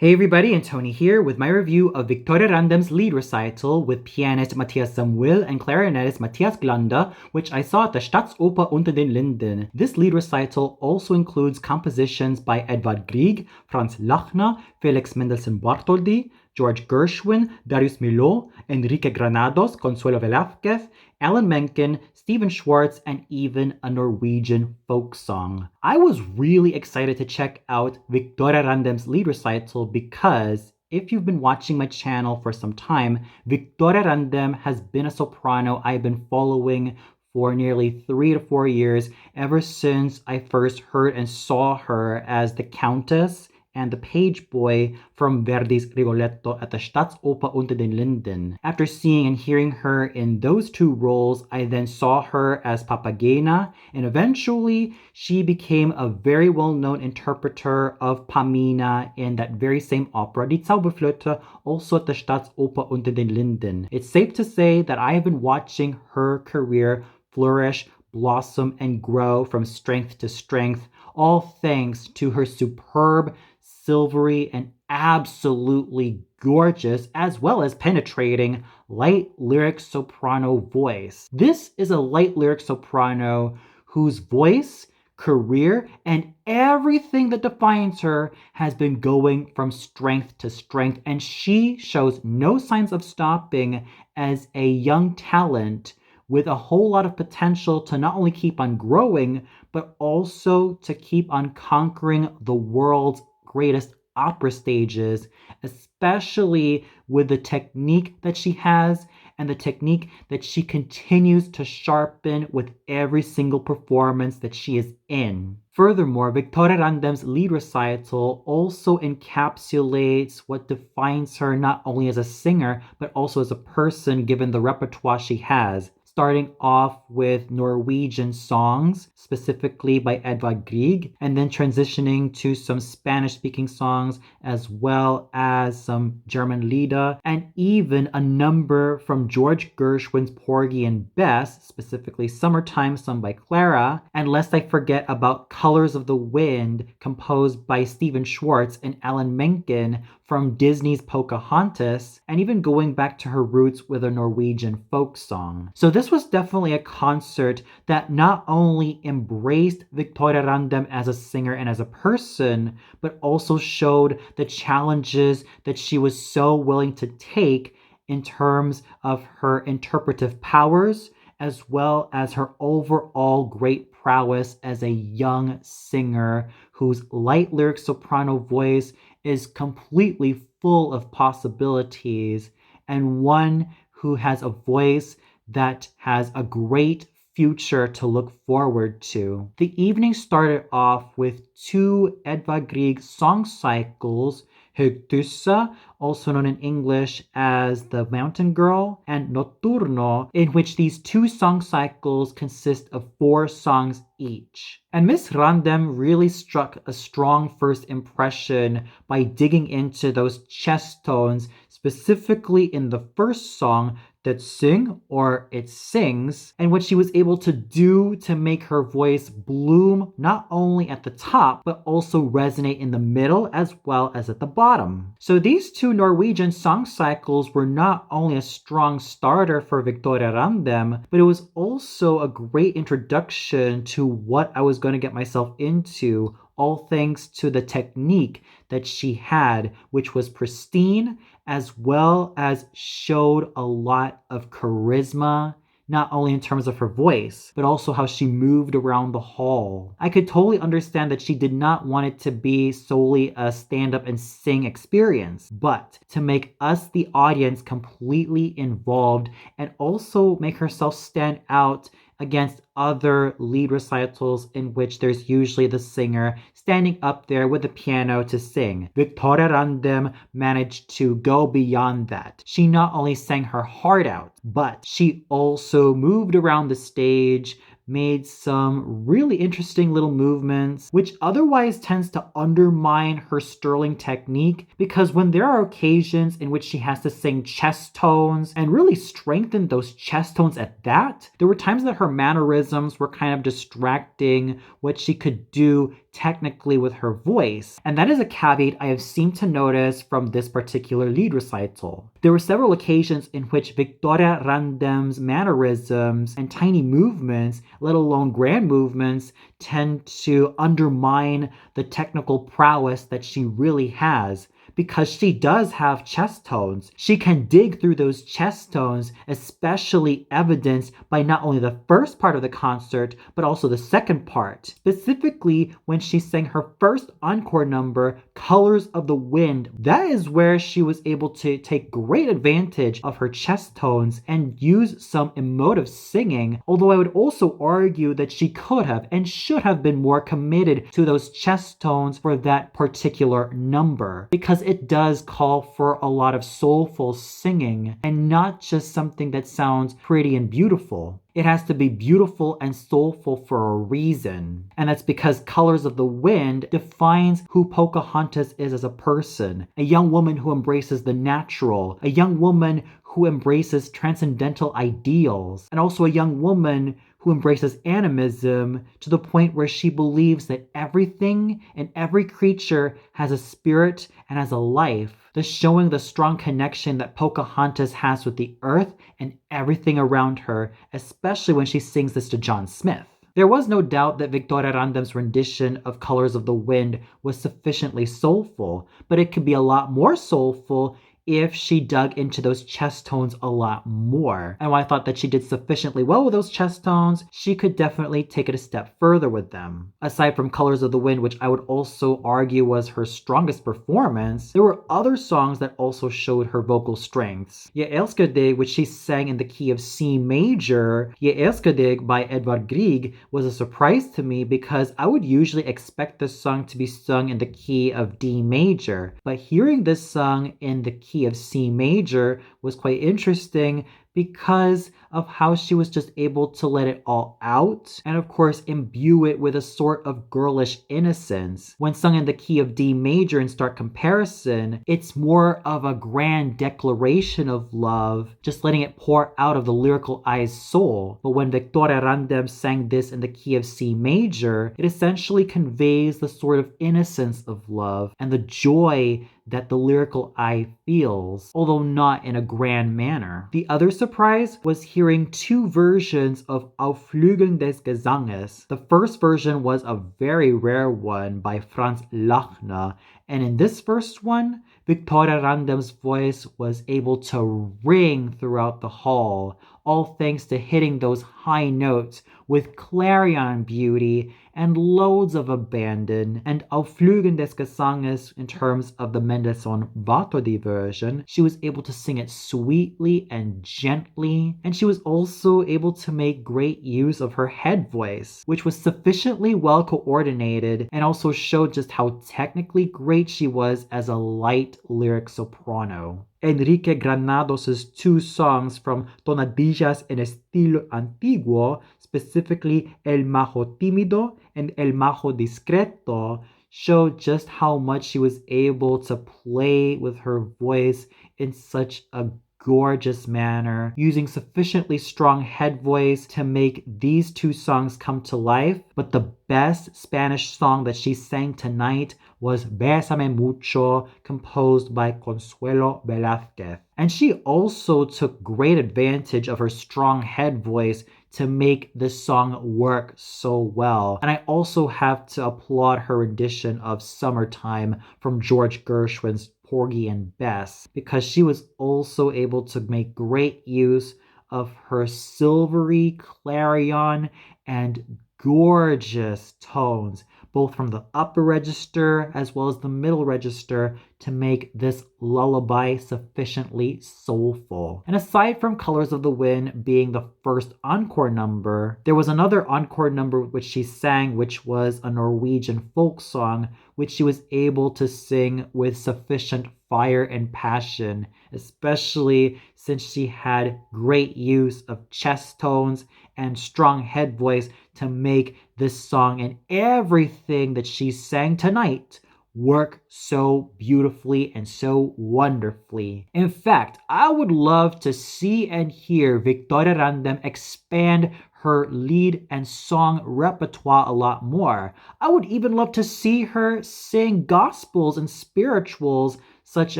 Hey everybody, and Tony here with my review of Victoria Randem's lead recital with pianist Matthias Samuel and clarinetist Matthias Glander, which I saw at the Staatsoper Unter den Linden. This lead recital also includes compositions by Edvard Grieg, Franz Lachner, Felix Mendelssohn Bartholdy, George Gershwin, Darius Milhaud, Enrique Granados, Consuelo Velázquez, Alan Menken, Stephen Schwartz, and even a Norwegian folk song. I was really excited to check out Victoria Randem's lead recital because if you've been watching my channel for some time, Victoria Randem has been a soprano I've been following for nearly 3 to 4 years, ever since I first heard and saw her as the Countess and the page boy from Verdi's Rigoletto at the Staatsoper Unter den Linden. After seeing and hearing her in those two roles, I then saw her as Papagena, and eventually she became a very well-known interpreter of Pamina in that very same opera, Die Zauberflöte, also at the Staatsoper Unter den Linden. It's safe to say that I have been watching her career flourish, blossom, and grow from strength to strength, all thanks to her superb, silvery, and absolutely gorgeous, as well as penetrating, light lyric soprano voice. This is a light lyric soprano whose voice, career, and everything that defines her has been going from strength to strength, and she shows no signs of stopping as a young talent with a whole lot of potential to not only keep on growing, but also to keep on conquering the world's greatest opera stages, especially with the technique that she has and the technique that she continues to sharpen with every single performance that she is in. Furthermore, Victoria Randem's lead recital also encapsulates what defines her not only as a singer, but also as a person given the repertoire she has. Starting off with Norwegian songs, specifically by Edvard Grieg, and then transitioning to some Spanish-speaking songs, as well as some German Lieder, and even a number from George Gershwin's Porgy and Bess, specifically Summertime, sung by Clara, and lest I forget about Colors of the Wind, composed by Stephen Schwartz and Alan Menken from Disney's Pocahontas, and even going back to her roots with a Norwegian folk song. So this was definitely a concert that not only embraced Victoria Randem as a singer and as a person, but also showed the challenges that she was so willing to take in terms of her interpretive powers, as well as her overall great prowess as a young singer whose light lyric soprano voice is completely full of possibilities, and one who has a voice that has a great future to look forward to. The evening started off with two Edvard Grieg song cycles, Högtyssa, also known in English as The Mountain Girl, and Notturno, in which these two song cycles consist of 4 songs each. And Miss Randem really struck a strong first impression by digging into those chest tones, specifically in the first song, That Sing, or It Sings, and what she was able to do to make her voice bloom not only at the top, but also resonate in the middle as well as at the bottom. So these two Norwegian song cycles were not only a strong starter for Victoria Randem, but it was also a great introduction to what I was going to get myself into, all thanks to the technique that she had, which was pristine, as well as showed a lot of charisma, not only in terms of her voice, but also how she moved around the hall. I could totally understand that she did not want it to be solely a stand-up and sing experience, but to make us, the audience, completely involved and also make herself stand out against other lead recitals in which there's usually the singer standing up there with the piano to sing. Victoria Randem managed to go beyond that. She not only sang her heart out, but she also moved around the stage, made some really interesting little movements, which otherwise tends to undermine her sterling technique, because when there are occasions in which she has to sing chest tones and really strengthen those chest tones at that, there were times that her mannerisms were kind of distracting what she could do technically with her voice. And that is a caveat I have seemed to notice from this particular lead recital. There were several occasions in which Victoria Randem's mannerisms and tiny movements, let alone grand movements, tend to undermine the technical prowess that she really has. Because she does have chest tones. She can dig through those chest tones, especially evidenced by not only the first part of the concert, but also the second part. Specifically, when she sang her first encore number, Colors of the Wind, that is where she was able to take great advantage of her chest tones and use some emotive singing, although I would also argue that she could have and should have been more committed to those chest tones for that particular number, because it does call for a lot of soulful singing and not just something that sounds pretty and beautiful. It has to be beautiful and soulful for a reason. And that's because Colors of the Wind defines who Pocahontas is as a person. A young woman who embraces the natural. A young woman who embraces transcendental ideals. And also a young woman who embraces animism to the point where she believes that everything and every creature has a spirit and has a life, thus showing the strong connection that Pocahontas has with the earth and everything around her, especially when she sings this to John Smith. There was no doubt that Victoria Randem's rendition of Colors of the Wind was sufficiently soulful, but it could be a lot more soulful if she dug into those chest tones a lot more. And while I thought that she did sufficiently well with those chest tones, she could definitely take it a step further with them. Aside from Colors of the Wind, which I would also argue was her strongest performance, there were other songs that also showed her vocal strengths. Je elsker dig, which she sang in the key of C major, Je elsker dig by Edvard Grieg was a surprise to me because I would usually expect this song to be sung in the key of D major, but hearing this sung in the key of C major was quite interesting because of how she was just able to let it all out and of course imbue it with a sort of girlish innocence. When sung in the key of D major in stark comparison, it's more of a grand declaration of love, just letting it pour out of the lyrical eye's soul. But when Victoria Randem sang this in the key of C major, it essentially conveys the sort of innocence of love and the joy that the lyrical eye feels, although not in a grand manner. The other surprise was hearing two versions of Auf Flügeln des Gesanges. The first version was a very rare one by Franz Lachner, and in this first one, Victoria Randem's voice was able to ring throughout the hall, all thanks to hitting those high notes with clarion beauty and loads of abandon. And Auf Flügeln des Gesanges, in terms of the Mendelssohn Bartholdy version, she was able to sing it sweetly and gently, and she was also able to make great use of her head voice, which was sufficiently well coordinated and also showed just how technically great she was as a light lyric soprano. Enrique Granados' two songs from Tonadillas en Estilo Antiguo, specifically El Majo Tímido and El Majo Discreto, showed just how much she was able to play with her voice in such a gorgeous manner, using sufficiently strong head voice to make these two songs come to life. But the best Spanish song that she sang tonight was Bésame Mucho, composed by Consuelo Velázquez. And she also took great advantage of her strong head voice to make this song work so well. And I also have to applaud her rendition of Summertime from George Gershwin's Porgy and Bess, because she was also able to make great use of her silvery clarion and gorgeous tones, both from the upper register as well as the middle register, to make this lullaby sufficiently soulful. And aside from Colors of the Wind being the first encore number, there was another encore number which she sang, which was a Norwegian folk song, which she was able to sing with sufficient fire and passion, especially since she had great use of chest tones and strong head voice to make this song and everything that she sang tonight work so beautifully and so wonderfully. In fact, I would love to see and hear Victoria Randem expand her lead and song repertoire a lot more. I would even love to see her sing gospels and spirituals such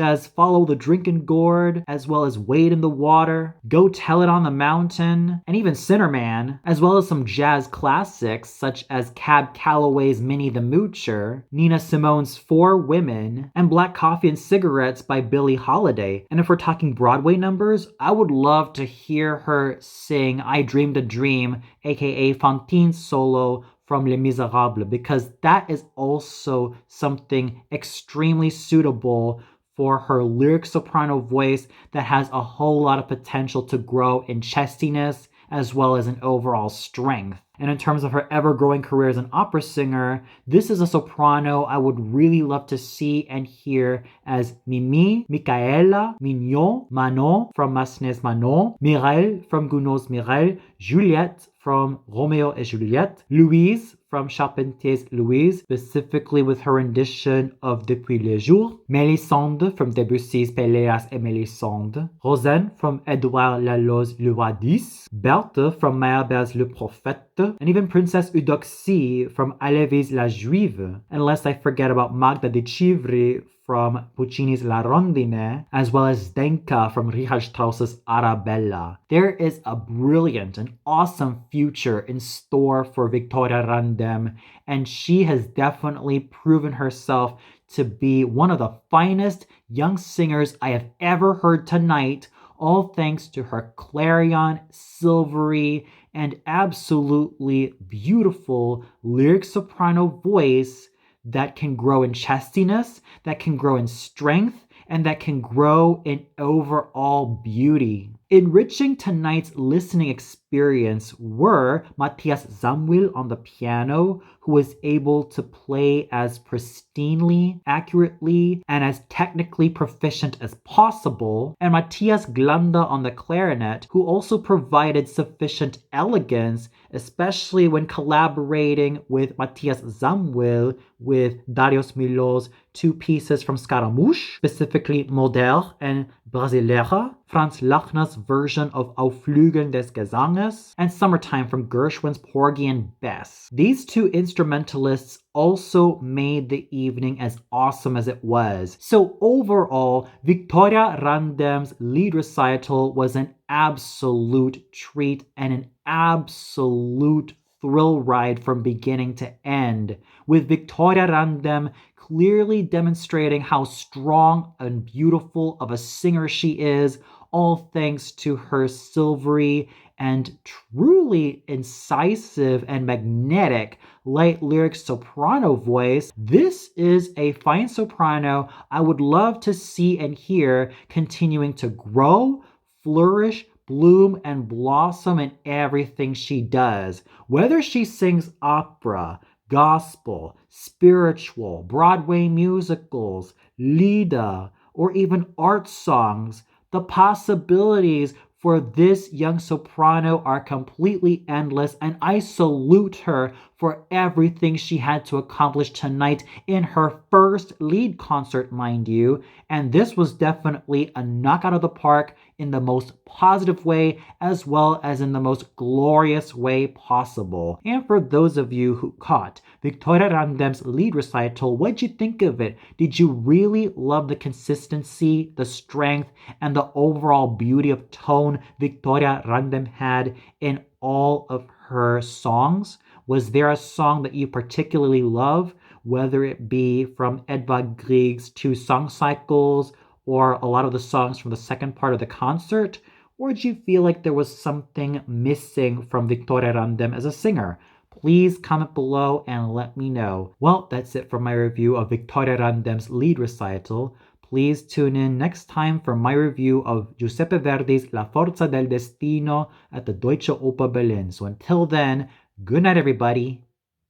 as Follow the Drinking Gourd, as well as Wade in the Water, Go Tell It on the Mountain, and even Sinner Man, as well as some jazz classics such as Cab Calloway's Minnie the Moocher, Nina Simone's Four Women, and Black Coffee and Cigarettes by Billie Holiday. And if we're talking Broadway numbers, I would love to hear her sing I Dreamed a Dream, aka Fantine's solo from Les Miserables, because that is also something extremely suitable for her lyric soprano voice that has a whole lot of potential to grow in chestiness as well as in overall strength. And in terms of her ever-growing career as an opera singer, this is a soprano I would really love to see and hear as Mimi, Micaela, Mignon, Manon from Massenet's Manon, Mireille from Gounod's Mireille, Juliette from Romeo et Juliette, Louise from Charpentier's Louise, specifically with her rendition of Depuis les Jours, Mélisande from Debussy's Péléas et Mélisande, Rosaine from Édouard Lalo's Le Roi Dix, Berthe from Meyerbeer's Le Prophète, and even Princess Eudoxie from Halévy's La Juive, unless I forget about Magda di Civri from Puccini's La Rondine, as well as Zdenka from Richard Strauss's Arabella. There is a brilliant and awesome future in store for Victoria Randem, and she has definitely proven herself to be one of the finest young singers I have ever heard tonight, all thanks to her clarion, silvery, and absolutely beautiful lyric soprano voice that can grow in chestiness, that can grow in strength, and that can grow in overall beauty. Enriching tonight's listening experience were Matthias Samuel on the piano, who was able to play as pristinely, accurately, and as technically proficient as possible, and Matthias Glanda on the clarinet, who also provided sufficient elegance, especially when collaborating with Matthias Samuel with Darius Milhaud's two pieces from Scaramouche, specifically Moderne and Brasileira, Franz Lachner's version of Auf Flügeln des Gesanges, and Summertime from Gershwin's Porgy and Bess. These two instrumentalists also made the evening as awesome as it was. So overall, Victoria Randem's lead recital was an absolute treat and an absolute thrill ride from beginning to end, with Victoria Randem clearly demonstrating how strong and beautiful of a singer she is, all thanks to her silvery and truly incisive and magnetic light lyric soprano voice. This is a fine soprano I would love to see and hear continuing to grow, flourish, bloom, and blossom in everything she does. Whether she sings opera, gospel, spiritual, Broadway musicals, Lieder, or even art songs, the possibilities for this young soprano are completely endless, and I salute her for everything she had to accomplish tonight in her first lead concert, mind you. And this was definitely a knockout of the park in the most positive way, as well as in the most glorious way possible. And for those of you who caught Victoria Randem's lead recital, what'd you think of it? Did you really love the consistency, the strength, and the overall beauty of tone Victoria Randem had in all of her songs? Was there a song that you particularly love, whether it be from Edvard Grieg's two song cycles or a lot of the songs from the second part of the concert? Or did you feel like there was something missing from Victoria Randem as a singer? Please comment below and let me know. Well, that's it for my review of Victoria Randem's lead recital. Please tune in next time for my review of Giuseppe Verdi's La Forza del Destino at the Deutsche Oper Berlin. So until then, good night, everybody.